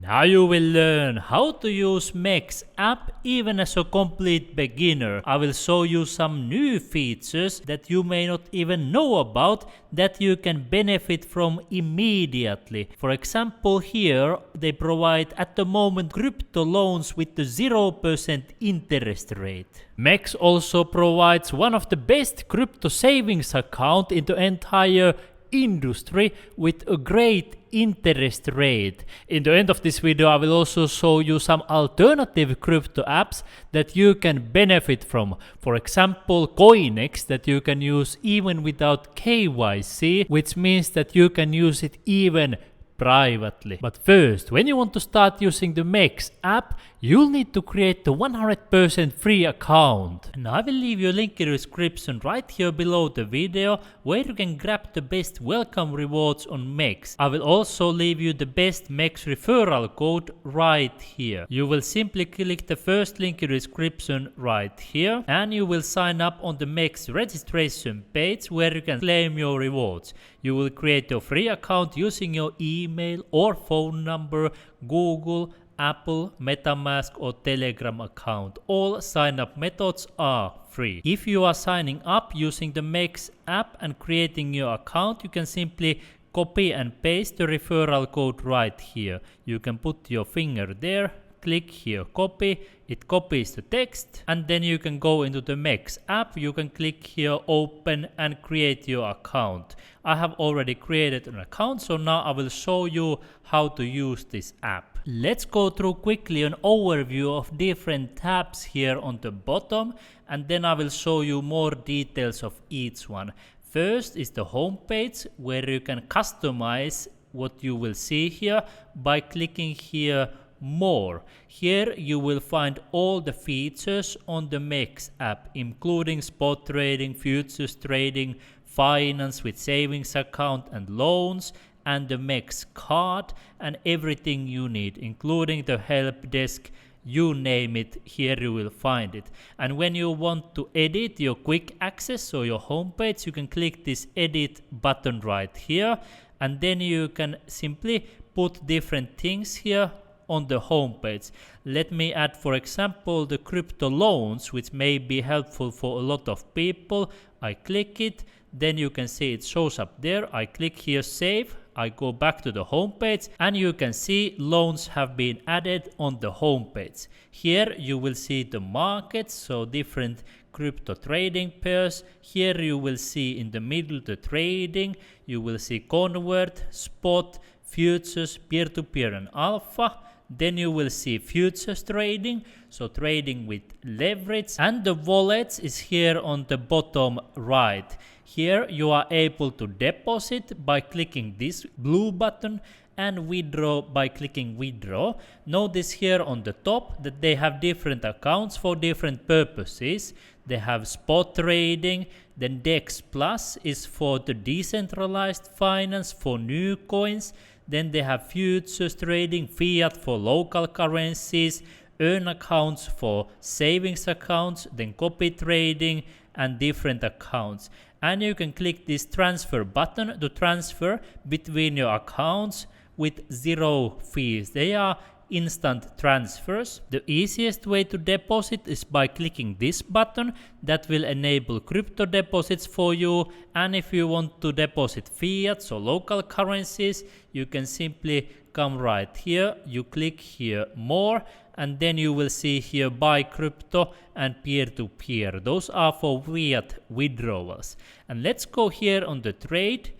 Now you will learn how to use MEXC app even as a complete beginner. I will show you some new features that you may not even know about that you can benefit from immediately. For example, here they provide at the moment crypto loans with the 0% interest rate. MEXC also provides one of the best crypto savings account in the entire industry with a great interest rate. In the end of this video, I will also show you some alternative crypto apps that you can benefit from. For example, CoinEx that you can use even without KYC, which means that you can use it even privately. But first, when you want to start using the MEXC app, you'll need to create the 100% free account. And I will leave you a link in the description right here below the video where you can grab the best welcome rewards on MEXC. I will also leave you the best MEXC referral code right here. You will simply click the first link in the description right here and you will sign up on the MEXC registration page where you can claim your rewards. You will create a free account using your email or phone number, Google, Apple, MetaMask or Telegram account. All sign-up methods are free. If you are signing up using the MEXC app and creating your account, you can simply copy and paste the referral code right here. You can put your finger there, click here, copy, it copies the text, and then you can go into the MEXC app. You can click here, open and create your account. I have already created an account, so now I will show you how to use this app. Let's go through quickly an overview of different tabs here on the bottom, and then I will show you more details of each one. First is the home page where you can customize what you will see here by clicking here more. Here you will find all the features on the MEXC app, including spot trading, futures trading, finance with savings account and loans, and the MEXC card and everything you need, including the help desk, you name it, here you will find it. And when you want to edit your quick access or your homepage, you can click this edit button right here, and then you can simply put different things here on the homepage. Let me add, for example, the crypto loans, which may be helpful for a lot of people. I click it, then you can see it shows up there. I click here save, I go back to the homepage, and you can see loans have been added on the homepage. Here you will see the markets, so different crypto trading pairs. Here you will see in the middle the trading. You will see convert, spot, futures, peer-to-peer and alpha. Then you will see futures trading, so trading with leverage, and the wallets is here on the bottom right. Here you are able to deposit by clicking this blue button and withdraw by clicking withdraw. Notice here on the top that they have different accounts for different purposes. They have spot trading, then DEX Plus is for the decentralized finance for new coins. Then they have futures trading, fiat for local currencies, earn accounts for savings accounts, then copy trading and different accounts. And you can click this transfer button to transfer between your accounts with zero fees. They are instant transfers. The easiest way to deposit is by clicking this button. That will enable crypto deposits for you, and if you want to deposit fiat, so local currencies, you can simply come right here, you click here more, and then you will see here buy crypto and peer-to-peer. Those are for fiat withdrawals. And let's go here on the trade.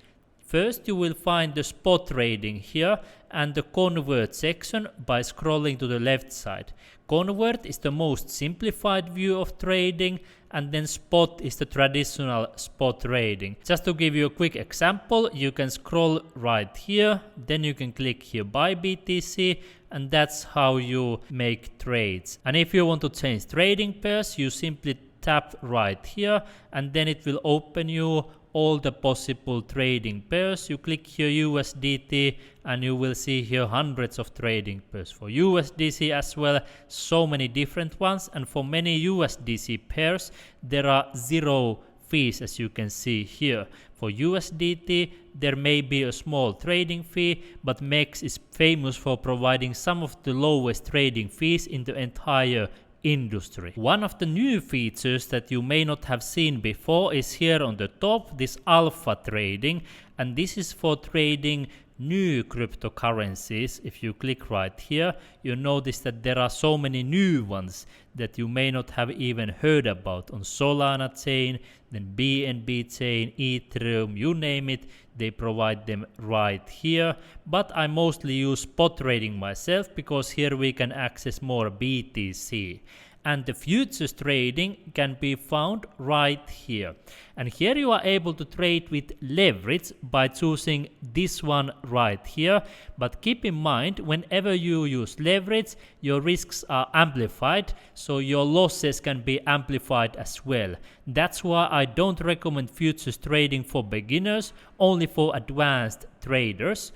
First you will find the spot trading here and the convert section by scrolling to the left side. Convert is the most simplified view of trading, and then spot is the traditional spot trading. Just to give you a quick example, you can scroll right here, then you can click here buy BTC, and that's how you make trades. And if you want to change trading pairs, you simply tap right here and then it will open you all the possible trading pairs. You click here USDT and you will see here hundreds of trading pairs. For USDC as well, so many different ones, and for many USDC pairs there are zero fees, as you can see here. For USDT, there may be a small trading fee, but MEXC is famous for providing some of the lowest trading fees in the entire industry. One of the new features that you may not have seen before is here on the top, this alpha trading, and this is for trading new cryptocurrencies. If you click right here, you notice that there are so many new ones that you may not have even heard about on Solana chain, then BNB chain, Ethereum, you name it, they provide them right here. But I mostly use spot trading myself because here we can access more BTC. And the futures trading can be found right here. And here you are able to trade with leverage by choosing this one right here. But keep in mind, whenever you use leverage, your risks are amplified, so your losses can be amplified as well. That's why I don't recommend futures trading for beginners, only for advanced traders.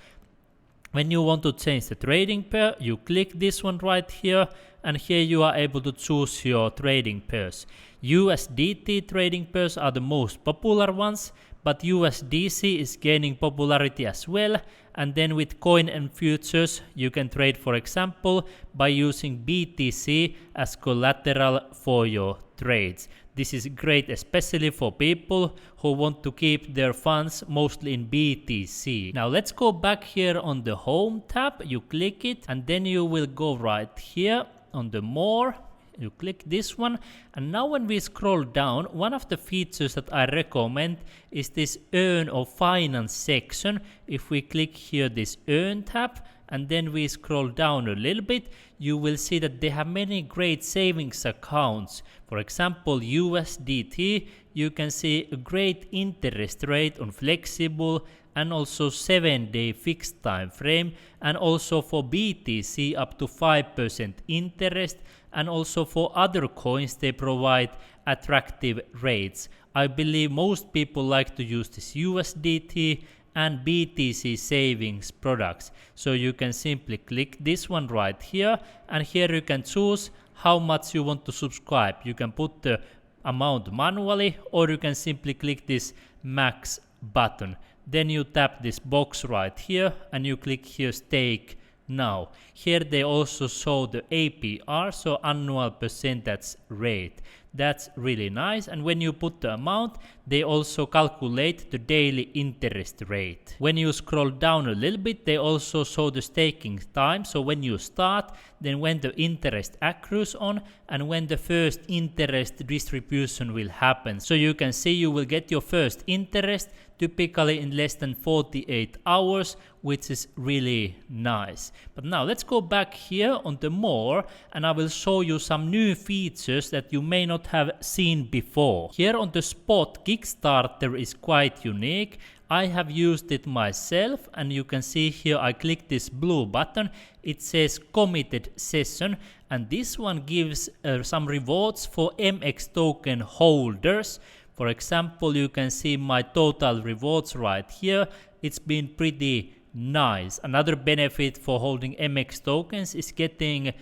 When you want to change the trading pair, you click this one right here, and here you are able to choose your trading pairs. USDT trading pairs are the most popular ones, but USDC is gaining popularity as well. And then with coin and futures, you can trade, for example, by using BTC as collateral for your trades. This is great especially for people who want to keep their funds mostly in BTC. Now let's go back here on the home tab, you click it, and then you will go right here on the more. You click this one, and now when we scroll down, one of the features that I recommend is this Earn or Finance section. If we click here this Earn tab, and then we scroll down a little bit, you will see that they have many great savings accounts. For example, USDT, you can see a great interest rate on flexible and also 7-day fixed time frame, and also for BTC up to 5% interest, and also for other coins they provide attractive rates. I believe most people like to use this USDT and BTC savings products. So you can simply click this one right here, and here you can choose how much you want to subscribe. You can put the amount manually, or you can simply click this max button. Then you tap this box right here, and you click here stake now. Here they also show the APR, so annual percentage rate. That's really nice, and when you put the amount, they also calculate the daily interest rate. When you scroll down a little bit, they also show the staking time, so when you start, then when the interest accrues on, and when the first interest distribution will happen. So you can see you will get your first interest typically in less than 48 hours, which is really nice. But now let's go back here on the more, and I will show you some new features that you may not have seen before. Here on the spot, Kickstarter is quite unique. I have used it myself, and you can see here I click this blue button. It says committed session, and this one gives some rewards for MEXC token holders. For example, you can see my total rewards right here. It's been pretty nice. Another benefit for holding MEXC tokens is getting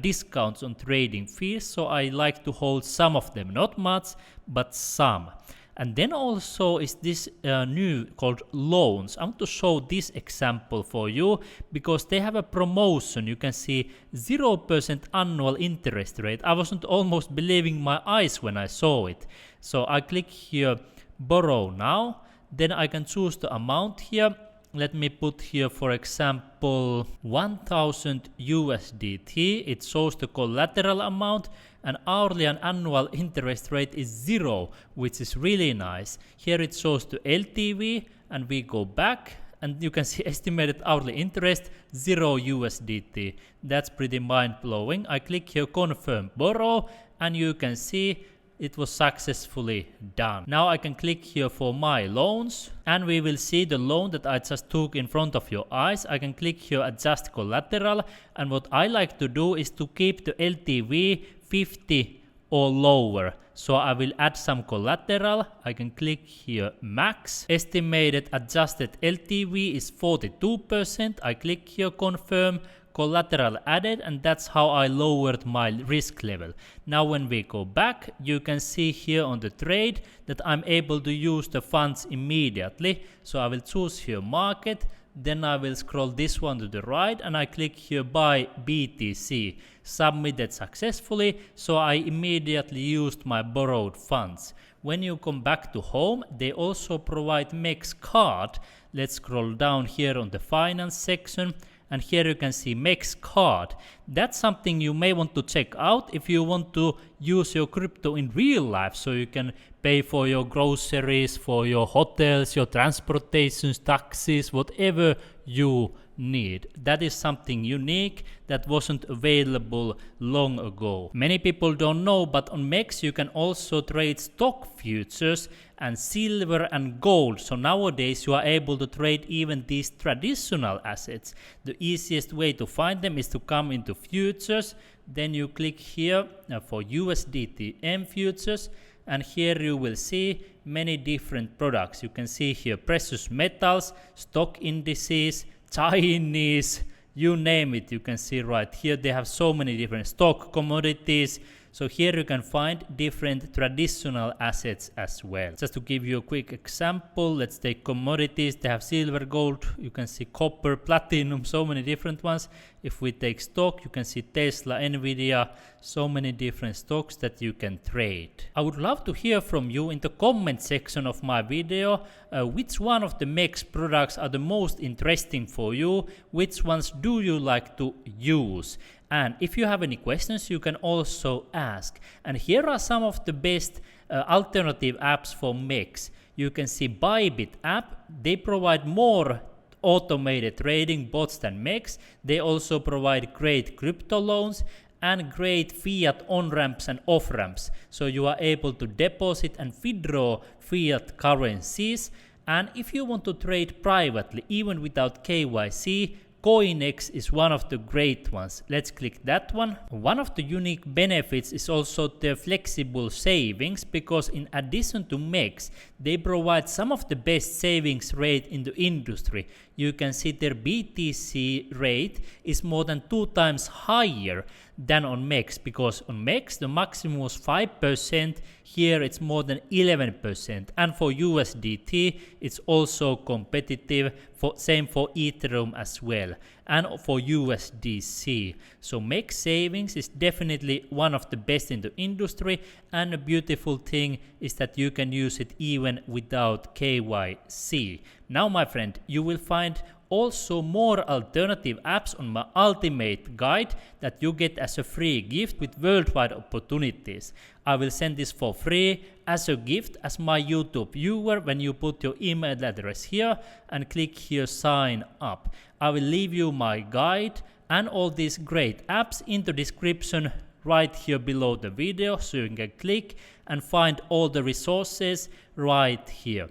discounts on trading fees, so I like to hold some of them, not much, but some. And then also is this new called loans. I want to show this example for you because they have a promotion. You can see 0% annual interest rate. I wasn't almost believing my eyes when I saw it. So I click here borrow now. Then I can choose the amount here. Let me put here, for example, 1000 USDT. It shows the collateral amount, and hourly and annual interest rate is 0, which is really nice. Here it shows the LTV, and we go back, and you can see estimated hourly interest 0 USDT. That's pretty mind-blowing. I click here confirm borrow, and you can see it was successfully done. Now I can click here for my loans, and we will see the loan that I just took in front of your eyes. I can click here adjust collateral, and what I like to do is to keep the LTV 50 or lower. So I will add some collateral. I can click here max. Estimated adjusted LTV is 42%. I click here confirm collateral added, and that's how I lowered my risk level. Now when we go back, you can see here on the trade that I'm able to use the funds immediately. So I will choose here market, then I will scroll this one to the right and I click here buy BTC, submitted successfully, so I immediately used my borrowed funds. When you come back to home, they also provide MEXC card. Let's scroll down here on the finance section, and here you can see MEXC card. That's something you may want to check out if you want to use your crypto in real life, so you can pay for your groceries, for your hotels, your transportations, taxis, whatever you need. That is something unique that wasn't available long ago. Many people don't know, but on MEXC you can also trade stock futures and silver and gold. So nowadays you are able to trade even these traditional assets. The easiest way to find them is to come into futures, then you click here for USDT futures, and here you will see many different products. You can see here precious metals, stock indices, Chinese, you name it, you can see right here. They have so many different stock commodities. So here you can find different traditional assets as well. Just to give you a quick example, let's take commodities. They have silver, gold, you can see copper, platinum, so many different ones. If we take stock, you can see Tesla, Nvidia, so many different stocks that you can trade. I would love to hear from you in the comment section of my video. Which one of the MEXC products are the most interesting for you? Which ones do you like to use? And if you have any questions, you can also ask. And here are some of the best alternative apps for MEXC. You can see BYBIT app. They provide more automated trading bots than MEXC. They also provide great crypto loans and great fiat on-ramps and off-ramps. So you are able to deposit and withdraw fiat currencies. And if you want to trade privately, even without KYC, CoinEx is one of the great ones. Let's click that one. One of the unique benefits is also their flexible savings, because in addition to MEXC, they provide some of the best savings rate in the industry. You can see their BTC rate is more than 2 times higher than on MEXC, because on MEXC the maximum was 5%, here it's more than 11%, and for USDT it's also competitive, same for Ethereum as well, and for USDC. So MEXC savings is definitely one of the best in the industry, and a beautiful thing is that you can use it even without KYC. Now my friend, you will find also more alternative apps on my ultimate guide that you get as a free gift with worldwide opportunities. I will send this for free as a gift as my YouTube viewer when you put your email address here and click here sign up. I will leave you my guide and all these great apps in the description right here below the video, so you can click and find all the resources right here.